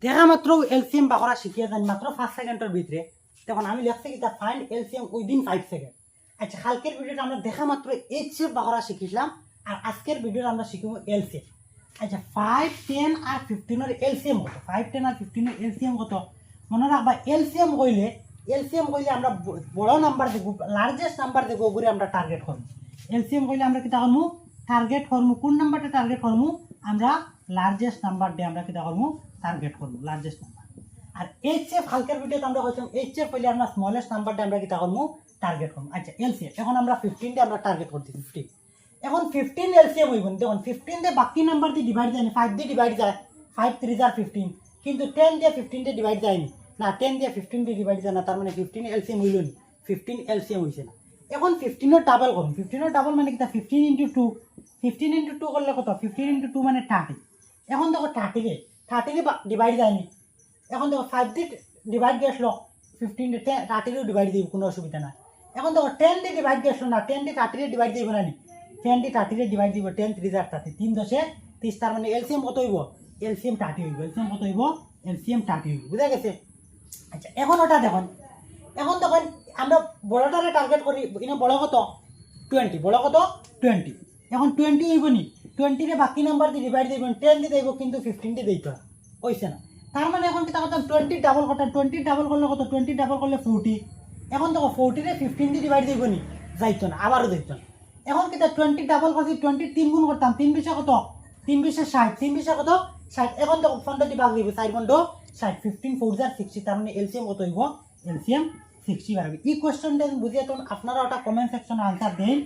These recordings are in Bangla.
দেখা মাত্র এলসিএম বাকরা শিখিয়ে যান মাত্র 5 সেকেন্ডের ভিতরে। তখন আমি লিখছি কি দা ফাইন্ড এলসিএম উইদিন 5 সেকেন্ড। আচ্ছা, কালকের ভিডিওটা আমরা দেখা মাত্র এইচএফ বাকরা শিখিলাম, আর আজকের ভিডিওটা আমরা শিখব এলসিএম। আচ্ছা, 5, 10 আর 15 এর এলসিএম কত? 5, 10 আর 15 এর এলসিএম কত? মনে রাখবা, এলসিএম কইলে আমরা বড় নাম্বার দেখব, লার্জেস্ট নাম্বার দেখব, ওগুলো আমরা টার্গেট করব। এলসিএম কইলে আমরা কিটা করব? টার্গেট করব। কোন নাম্বারটা টার্গেট করব? আমরা লার্জেস্ট নাম্বার দিয়ে আমরা কিটা করব? টার্গেট করব, লার্জেস্ট নাম্বার। আর এইচএফ কালকের ভিডিওতে আমরা কইলাম এইচএফ কইলে আমরা স্মলেস্ট নাম্বারটা আমরা কিটা করব? টার্গেট করব। আচ্ছা, এলসিএম এখন আমরা 15 দিয়ে আমরা টার্গেট করতেছি। 15 এখন 15 এলসিএম হইব। দেখুন 15 দিয়ে বাকি নাম্বার দিয়ে ডিভাইড যায় না, 5 দিয়ে ডিভাইড যায়, 5 3 আর 15, কিন্তু 10 দিয়ে 15 দিয়ে ডিভাইড যায়নি না, 10 দিয়ে 15 দিয়ে ডিভাইড যায় না, তার মানে 15 এলসিএম হইল না, 15 এলসিএম হইছে না। এখন 15 এর ডাবল করুন। 15 এর ডাবল মানে কি? 15 ইনটু 2, 15 ইনটু 2 করলে কত? 15 ইনটু 2 মানে 30। এখন দেখো 30 দিয়ে ডিভাইড যায়নি। এখন দেখো 5 দিয়ে ডিভাইড গেছলো, 15 দিয়ে 30 দিয়ে ডিভাইড দিব, কোনো অসুবিধা নাই। এখন দেখো 10 দিয়ে ডিভাইড গেছলো না, 10 দিয়ে 30 দিয়ে ডিভাইড দিব না নি, 10 দিয়ে 30 দিয়ে ডিভাইড দিব, 10 3 আর 30, 3 10 30, তার মানে এলসিএম কত হইব? এলসিএম 30 হইব। এলসিএম কত হইব? এলসিএম 30 হইব। বুঝা গেছে? আচ্ছা, এখন ওটা দেখুন, এখন দেখুন আমরা বড়টারে টার্গেট করি, এনে বড় কত? 20, বড় কত? 20। এখন 20 হইব নি, 20 রে বাকি নাম্বার দিয়ে ডিভাইড দিবেন, 10 দিয়ে দেব, কিন্তু 15 দিয়ে দেইতো না, হইছে না। তার মানে এখন কি কথা? 20 ডাবল কত? 20 ডাবল করলে কত? 20 ডাবল করলে 40। এখন দেখো 40 রে 15 দিয়ে ডিভাইড দিব নি, যাইতো না, আবারও দিত না। এখন কি 20 ডাবল করছি, 20 3 গুণ করতাম, 3 বিশে কত? 3 বিশে 60, 3 বিশে কত? 60। এখন দেখো 15 দিয়ে ভাগ দিব, 4 গুণ 60, 15 4 আর 60, তার মানে এলসিএম কত হইব? এলসিএম 60 বাড়বে। এই কোয়েশ্চনটা বুঝিয়ে তখন আপনারা ওটা কমেন্ট সেকশনে আনসার দেন।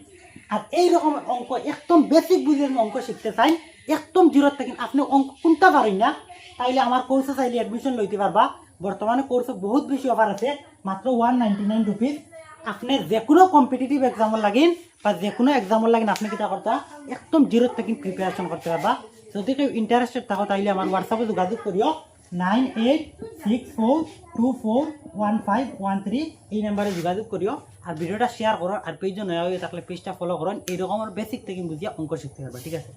আর এইরকম অঙ্ক একদম বেসিক বুঝে অঙ্ক শিখতে চাই, একদম জিরোর থেকে আপনি অঙ্ক কোনটা পারেন না, তাইলে আমার কোর্সে চাইলে অ্যাডমিশন লইতে পারবা। বর্তমানে কোর্সে বহুত বেশি অফার আছে, মাত্র 199 রুপিস। আপনি যে কোনো কম্পিটিটিভ এক্সামের লাগিন বা যে কোনো এক্সামের লাগিন আপনি কিটা করতে একদম জিরোর থেকে প্রিপারেশন করতে পারবা। যদি কেউ ইন্টারেস্টেড থাকো তাইলে আমার হোয়াটসঅ্যাপে যোগাযোগ করিও, 9864241513 এই নাম্বারে যোগাযোগ করিও। আর ভিডিওটা শেয়ার করো, আর পেজ নয়া হয়ে থাকলে পেজটা ফলো করুন। এইরকম বেসিক থেকে বুঝিয়ে অঙ্ক শিখতে পারবা। ঠিক আছে?